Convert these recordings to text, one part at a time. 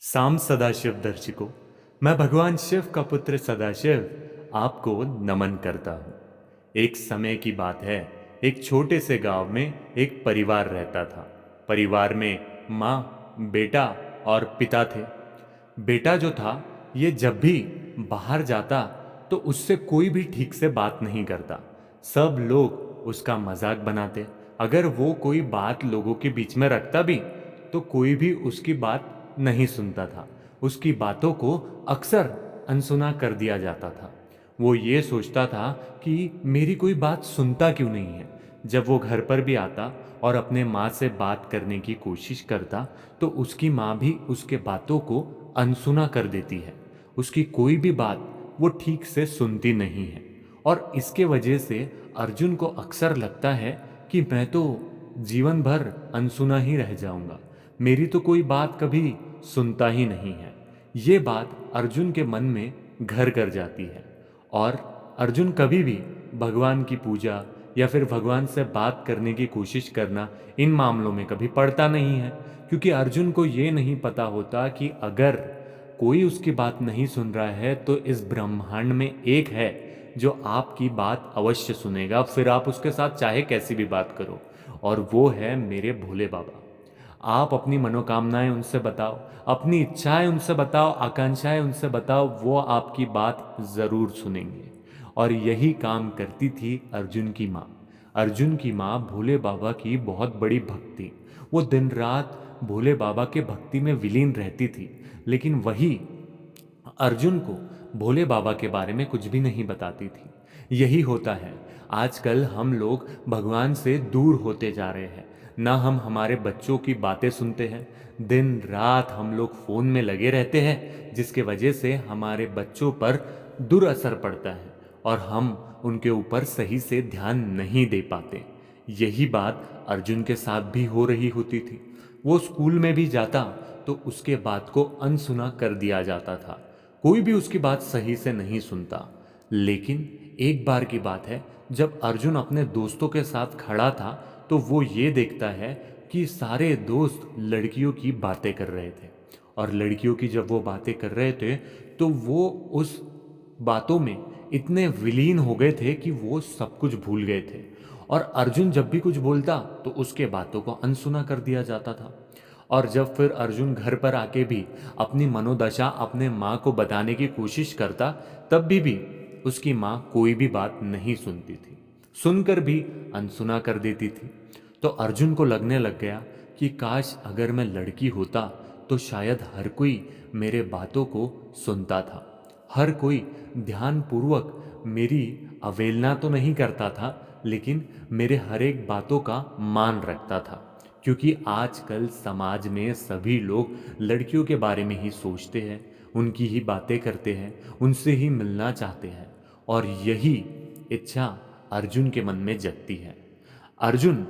साम सदाशिव दर्शिको, मैं भगवान शिव का पुत्र सदाशिव आपको नमन करता हूँ। एक समय की बात है, एक छोटे से गांव में एक परिवार रहता था। परिवार में माँ, बेटा और पिता थे। बेटा जो था, ये जब भी बाहर जाता तो उससे कोई भी ठीक से बात नहीं करता। सब लोग उसका मजाक बनाते। अगर वो कोई बात लोगों के बीच में रखता भी तो कोई भी उसकी बात नहीं सुनता था। उसकी बातों को अक्सर अनसुना कर दिया जाता था। वो ये सोचता था कि मेरी कोई बात सुनता क्यों नहीं है। जब वो घर पर भी आता और अपने माँ से बात करने की कोशिश करता तो उसकी माँ भी उसके बातों को अनसुना कर देती है। उसकी कोई भी बात वो ठीक से सुनती नहीं है। और इसके वजह से अर्जुन को अक्सर लगता है कि मैं तो जीवन भर अनसुना ही रह जाऊंगा। मेरी तो कोई बात कभी सुनता ही नहीं है। ये बात अर्जुन के मन में घर कर जाती है। और अर्जुन कभी भी भगवान की पूजा या फिर भगवान से बात करने की कोशिश करना, इन मामलों में कभी पड़ता नहीं है। क्योंकि अर्जुन को ये नहीं पता होता कि अगर कोई उसकी बात नहीं सुन रहा है तो इस ब्रह्मांड में एक है जो आपकी बात अवश्य सुनेगा, फिर आप उसके साथ चाहे कैसी भी बात करो। और वो है मेरे भोले बाबा। आप अपनी मनोकामनाएं उनसे बताओ, अपनी इच्छाएं उनसे बताओ, आकांक्षाएं उनसे बताओ, वो आपकी बात जरूर सुनेंगे। और यही काम करती थी अर्जुन की माँ। अर्जुन की माँ भोले बाबा की बहुत बड़ी भक्त थी। वो दिन रात भोले बाबा के भक्ति में विलीन रहती थी। लेकिन वही अर्जुन को भोले बाबा के बारे में कुछ भी नहीं बताती थी। यही होता है, आजकल हम लोग भगवान से दूर होते जा रहे हैं। ना हम हमारे बच्चों की बातें सुनते हैं। दिन रात हम लोग फोन में लगे रहते हैं, जिसके वजह से हमारे बच्चों पर दुरअसर पड़ता है और हम उनके ऊपर सही से ध्यान नहीं दे पाते। यही बात अर्जुन के साथ भी हो रही होती थी। वो स्कूल में भी जाता तो उसके बात को अनसुना कर दिया जाता था। कोई भी उसकी बात सही से नहीं सुनता। लेकिन एक बार की बात है, जब अर्जुन अपने दोस्तों के साथ खड़ा था तो वो ये देखता है कि सारे दोस्त लड़कियों की बातें कर रहे थे। और लड़कियों की जब वो बातें कर रहे थे तो वो उस बातों में इतने विलीन हो गए थे कि वो सब कुछ भूल गए थे। और अर्जुन जब भी कुछ बोलता तो उसके बातों को अनसुना कर दिया जाता था। और जब फिर अर्जुन घर पर आके भी अपनी मनोदशा अपने माँ को बताने की कोशिश करता, तब भी उसकी माँ कोई भी बात नहीं सुनती थी। सुनकर भी अनसुना कर देती थी। तो अर्जुन को लगने लग गया कि काश अगर मैं लड़की होता तो शायद हर कोई मेरे बातों को सुनता था। हर कोई ध्यानपूर्वक मेरी अवहेलना तो नहीं करता था, लेकिन मेरे हर एक बातों का मान रखता था। क्योंकि आजकल समाज में सभी लोग लड़कियों के बारे में ही सोचते हैं, उनकी ही बातें करते हैं, उनसे ही मिलना चाहते हैं। और यही इच्छा अर्जुन के मन में जगती है। अर्जुन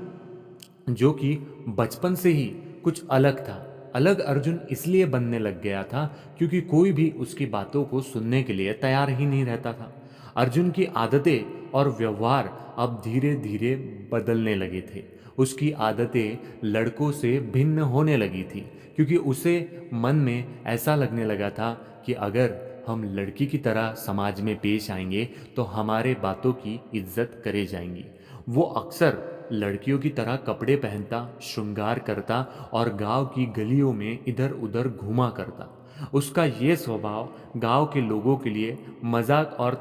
जो कि बचपन से ही कुछ अलग था। अलग अर्जुन इसलिए बनने लग गया था क्योंकि कोई भी उसकी बातों को सुनने के लिए तैयार ही नहीं रहता था। अर्जुन की आदतें और व्यवहार अब धीरे धीरे बदलने लगे थे। उसकी आदतें लड़कों से भिन्न होने लगी थी, क्योंकि उसे मन में ऐसा लगने लगा था कि अगर हम लड़की की तरह समाज में पेश आएंगे तो हमारे बातों की इज्जत करे जाएंगी। वो अक्सर लड़कियों की तरह कपड़े पहनता, श्रृंगार करता और गांव की गलियों में इधर उधर घूमा करता। उसका ये स्वभाव गांव के लोगों के लिए मजाक और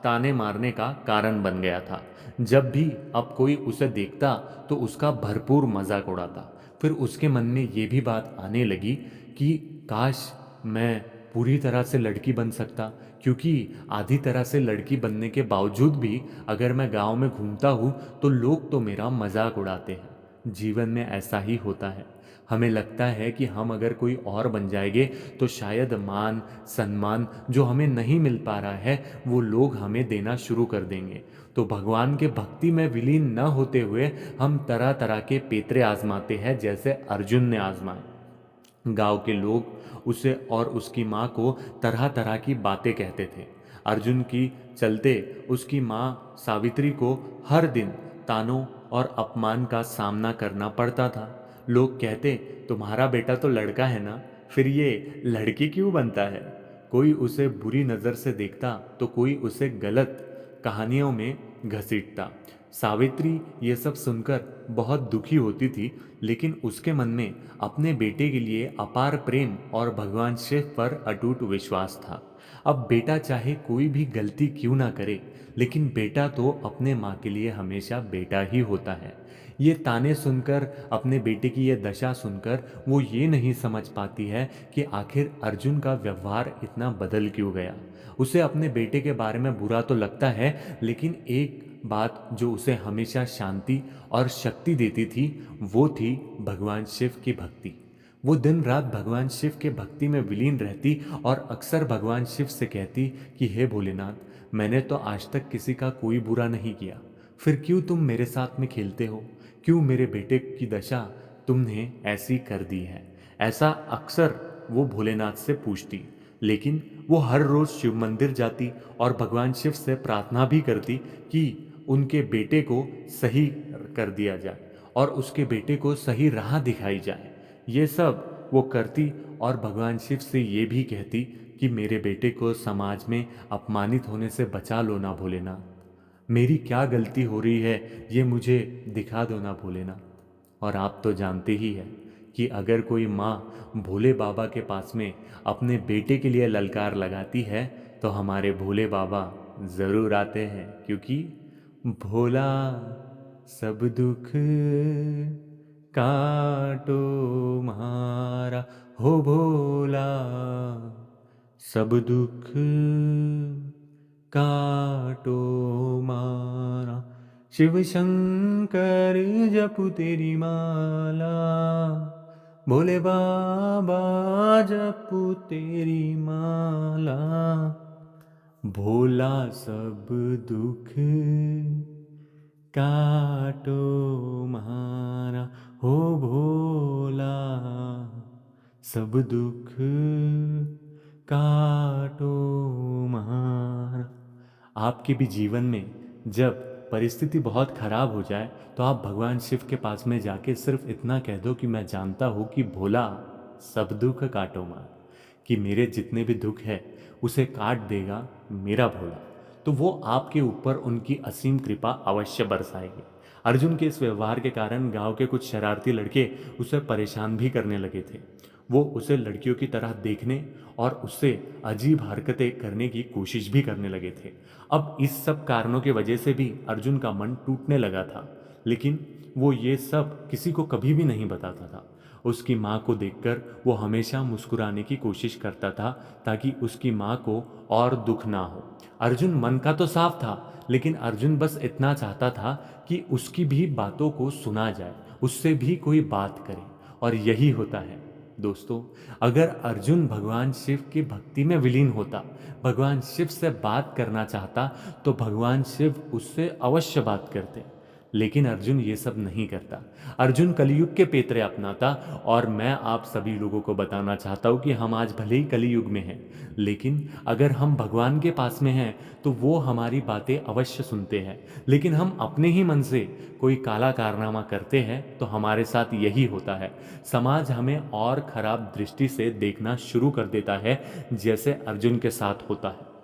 ताने मारने का कारण बन गया था। जब भी अब कोई उसे देखता तो उसका भरपूर मजाक उड़ाता। फिर उसके मन में ये भी बात आने लगी कि काश मैं पूरी तरह से लड़की बन सकता, क्योंकि आधी तरह से लड़की बनने के बावजूद भी अगर मैं गांव में घूमता हूँ तो लोग तो मेरा मजाक उड़ाते हैं। जीवन में ऐसा ही होता है। हमें लगता है कि हम अगर कोई और बन जाएंगे तो शायद मान सम्मान जो हमें नहीं मिल पा रहा है वो लोग हमें देना शुरू कर देंगे। तो भगवान के भक्ति में विलीन न होते हुए हम तरह तरह के पेतरे आजमाते हैं, जैसे अर्जुन ने आजमाए। गांव के लोग उसे और उसकी माँ को तरह तरह की बातें कहते थे। अर्जुन की चलते उसकी माँ सावित्री को हर दिन तानों और अपमान का सामना करना पड़ता था। लोग कहते, तुम्हारा बेटा तो लड़का है ना, फिर ये लड़की क्यों बनता है? कोई उसे बुरी नज़र से देखता तो कोई उसे गलत कहानियों में घसीटता। सावित्री ये सब सुनकर बहुत दुखी होती थी, लेकिन उसके मन में अपने बेटे के लिए अपार प्रेम और भगवान शिव पर अटूट विश्वास था। अब बेटा चाहे कोई भी गलती क्यों ना करे, लेकिन बेटा तो अपने माँ के लिए हमेशा बेटा ही होता है। ये ताने सुनकर, अपने बेटे की ये दशा सुनकर वो ये नहीं समझ पाती है कि आखिर अर्जुन का व्यवहार इतना बदल क्यों गया। उसे अपने बेटे के बारे में बुरा तो लगता है, लेकिन एक बात जो उसे हमेशा शांति और शक्ति देती थी वो थी भगवान शिव की भक्ति। वो दिन रात भगवान शिव के भक्ति में विलीन रहती और अक्सर भगवान शिव से कहती कि हे भोलेनाथ, मैंने तो आज तक किसी का कोई बुरा नहीं किया, फिर क्यों तुम मेरे साथ में खेलते हो? क्यों मेरे बेटे की दशा तुमने ऐसी कर दी है? ऐसा अक्सर वो भोलेनाथ से पूछती, लेकिन वो हर रोज़ शिव मंदिर जाती और भगवान शिव से प्रार्थना भी करती कि उनके बेटे को सही कर दिया जाए और उसके बेटे को सही राह दिखाई जाए। ये सब वो करती और भगवान शिव से ये भी कहती कि मेरे बेटे को समाज में अपमानित होने से बचा लो ना भोलेनाथ। मेरी क्या गलती हो रही है ये मुझे दिखा दो ना भोलेनाथ। और आप तो जानते ही हैं कि अगर कोई माँ भोले बाबा के पास में अपने बेटे के लिए ललकार लगाती है तो हमारे भोले बाबा ज़रूर आते हैं, क्योंकि भोला सब दुख काटो मारा, हो भोला सब दुख काटो मारा, शिव शंकर जपु तेरी माला, भोले बाबा जपु तेरी माला, भोला सब दुख काटो मारा, हो भोला सब दुख काटो मारा। आपके भी जीवन में जब परिस्थिति बहुत खराब हो जाए तो आप भगवान शिव के पास में जाके सिर्फ इतना कह दो कि मैं जानता हूँ कि भोला सब दुख काटो मार, कि मेरे जितने भी दुख है उसे काट देगा मेरा भोला, तो वो आपके ऊपर उनकी असीम कृपा अवश्य बरसाएगी। अर्जुन के इस व्यवहार के कारण गांव के कुछ शरारती लड़के उसे परेशान भी करने लगे थे। वो उसे लड़कियों की तरह देखने और उससे अजीब हरकतें करने की कोशिश भी करने लगे थे। अब इस सब कारणों की वजह से भी अर्जुन का मन टूटने लगा था, लेकिन वो ये सब किसी को कभी भी नहीं बताता था। उसकी माँ को देखकर वो हमेशा मुस्कुराने की कोशिश करता था ताकि उसकी माँ को और दुख ना हो। अर्जुन मन का तो साफ था, लेकिन अर्जुन बस इतना चाहता था कि उसकी भी बातों को सुना जाए, उससे भी कोई बात करे। और यही होता है दोस्तों, अगर अर्जुन भगवान शिव की भक्ति में विलीन होता, भगवान शिव से बात करना चाहता, तो भगवान शिव उससे अवश्य बात करते। लेकिन अर्जुन ये सब नहीं करता। अर्जुन कलयुग के पेतरे अपनाता। और मैं आप सभी लोगों को बताना चाहता हूँ कि हम आज भले ही कलयुग में हैं, लेकिन अगर हम भगवान के पास में हैं तो वो हमारी बातें अवश्य सुनते हैं। लेकिन हम अपने ही मन से कोई काला कारनामा करते हैं तो हमारे साथ यही होता है। समाज हमें और खराब दृष्टि से देखना शुरू कर देता है, जैसे अर्जुन के साथ होता है।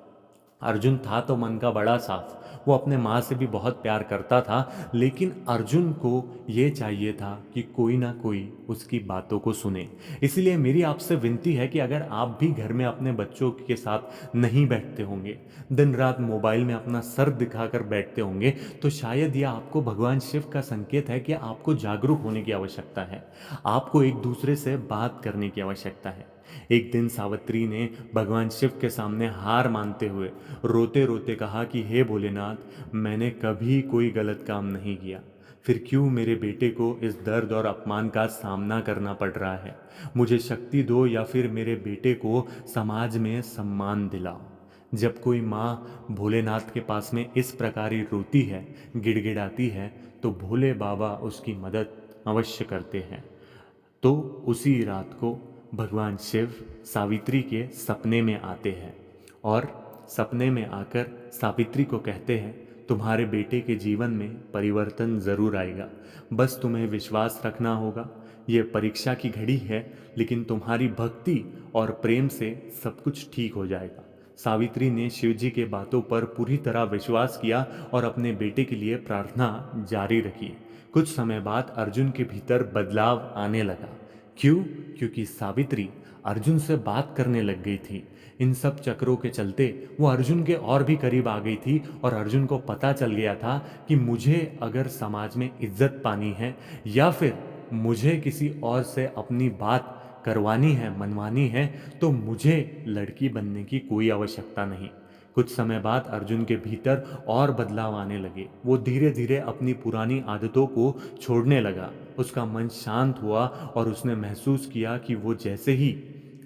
अर्जुन था तो मन का बड़ा साफ, वो अपने माँ से भी बहुत प्यार करता था, लेकिन अर्जुन को ये चाहिए था कि कोई ना कोई उसकी बातों को सुने। इसलिए मेरी आपसे विनती है कि अगर आप भी घर में अपने बच्चों के साथ नहीं बैठते होंगे, दिन रात मोबाइल में अपना सर दिखाकर बैठते होंगे, तो शायद यह आपको भगवान शिव का संकेत है कि आपको जागरूक होने की आवश्यकता है। आपको एक दूसरे से बात करने की आवश्यकता है। एक दिन सावित्री ने भगवान शिव के सामने हार मानते हुए रोते रोते कहा कि हे भोलेनाथ, मैंने कभी कोई गलत काम नहीं किया, फिर क्यों मेरे बेटे को इस दर्द और अपमान का सामना करना पड़ रहा है? मुझे शक्ति दो या फिर मेरे बेटे को समाज में सम्मान दिलाओ। जब कोई माँ भोलेनाथ के पास में इस प्रकार ही रोती है, गिड़गिड़ाती है, तो भोले बाबा उसकी मदद अवश्य करते हैं। तो उसी रात को भगवान शिव सावित्री के सपने में आते हैं और सपने में आकर सावित्री को कहते हैं, तुम्हारे बेटे के जीवन में परिवर्तन ज़रूर आएगा, बस तुम्हें विश्वास रखना होगा। ये परीक्षा की घड़ी है, लेकिन तुम्हारी भक्ति और प्रेम से सब कुछ ठीक हो जाएगा। सावित्री ने शिवजी के बातों पर पूरी तरह विश्वास किया और अपने बेटे के लिए प्रार्थना जारी रखी। कुछ समय बाद अर्जुन के भीतर बदलाव आने लगा। क्यों? क्योंकि सावित्री अर्जुन से बात करने लग गई थी। इन सब चक्रों के चलते वो अर्जुन के और भी करीब आ गई थी और अर्जुन को पता चल गया था कि मुझे अगर समाज में इज्जत पानी है या फिर मुझे किसी और से अपनी बात करवानी है, मनवानी है, तो मुझे लड़की बनने की कोई आवश्यकता नहीं। कुछ समय बाद अर्जुन के भीतर और बदलाव आने लगे। वो धीरे धीरे अपनी पुरानी आदतों को छोड़ने लगा। उसका मन शांत हुआ और उसने महसूस किया कि वो जैसे ही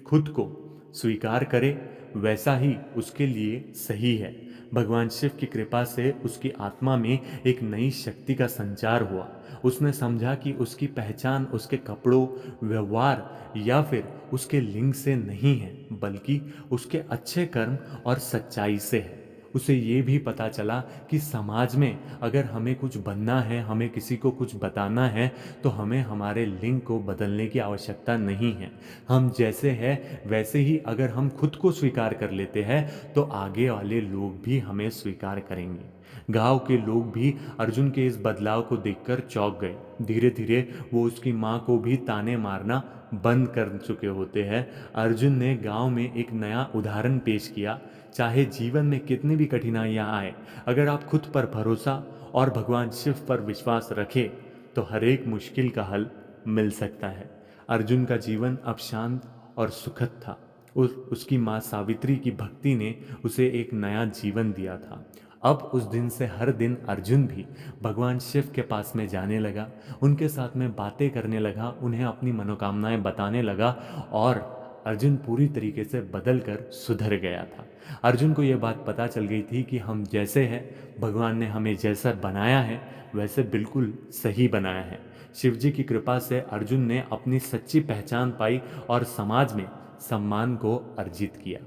खुद को स्वीकार करे वैसा ही उसके लिए सही है। भगवान शिव की कृपा से उसकी आत्मा में एक नई शक्ति का संचार हुआ। उसने समझा कि उसकी पहचान उसके कपड़ों, व्यवहार या फिर उसके लिंग से नहीं है, बल्कि उसके अच्छे कर्म और सच्चाई से है। उसे ये भी पता चला कि समाज में अगर हमें कुछ बनना है, हमें किसी को कुछ बताना है, तो हमें हमारे लिंग को बदलने की आवश्यकता नहीं है। हम जैसे हैं वैसे ही अगर हम खुद को स्वीकार कर लेते हैं तो आगे वाले लोग भी हमें स्वीकार करेंगे। गांव के लोग भी अर्जुन के इस बदलाव को देखकर चौंक गए। धीरे धीरे वो उसकी माँ को भी ताने मारना बंद कर चुके होते हैं। अर्जुन ने गांव में एक नया उदाहरण पेश किया। चाहे जीवन में कितनी भी कठिनाइयां आए, अगर आप खुद पर भरोसा और भगवान शिव पर विश्वास रखें तो हर एक मुश्किल का हल मिल सकता है। अर्जुन का जीवन अब शांत और सुखद था। उसकी माँ सावित्री की भक्ति ने उसे एक नया जीवन दिया था। अब उस दिन से हर दिन अर्जुन भी भगवान शिव के पास में जाने लगा, उनके साथ में बातें करने लगा, उन्हें अपनी मनोकामनाएं बताने लगा और अर्जुन पूरी तरीके से बदल कर सुधर गया था। अर्जुन को यह बात पता चल गई थी कि हम जैसे हैं, भगवान ने हमें जैसा बनाया है वैसे बिल्कुल सही बनाया है। शिवजी की कृपा से अर्जुन ने अपनी सच्ची पहचान पाई और समाज में सम्मान को अर्जित किया।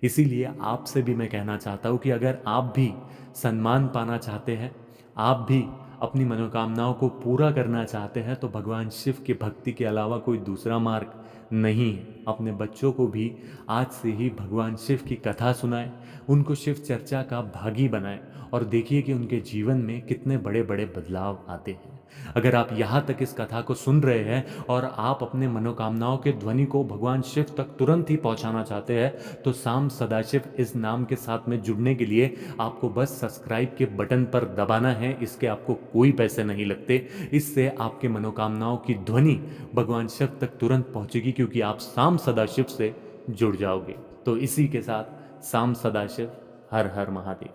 इसीलिए आपसे भी मैं कहना चाहता हूँ कि अगर आप भी सम्मान पाना चाहते हैं, आप भी अपनी मनोकामनाओं को पूरा करना चाहते हैं, तो भगवान शिव की भक्ति के अलावा कोई दूसरा मार्ग नहीं है। अपने बच्चों को भी आज से ही भगवान शिव की कथा सुनाएं, उनको शिव चर्चा का भागी बनाएं और देखिए कि उनके जीवन में कितने बड़े बड़े बदलाव आते हैं। अगर आप यहाँ तक इस कथा को सुन रहे हैं और आप अपने मनोकामनाओं के ध्वनि को भगवान शिव तक तुरंत ही पहुँचाना चाहते हैं, तो शाम सदाशिव इस नाम के साथ में जुड़ने के लिए आपको बस सब्सक्राइब के बटन पर दबाना है। इसके आपको कोई पैसे नहीं लगते। इससे आपके मनोकामनाओं की ध्वनि भगवान शिव तक तुरंत पहुँचेगी, क्योंकि आप शाम सदाशिव से जुड़ जाओगे। तो इसी के साथ शाम सदाशिव, हर हर महादेव।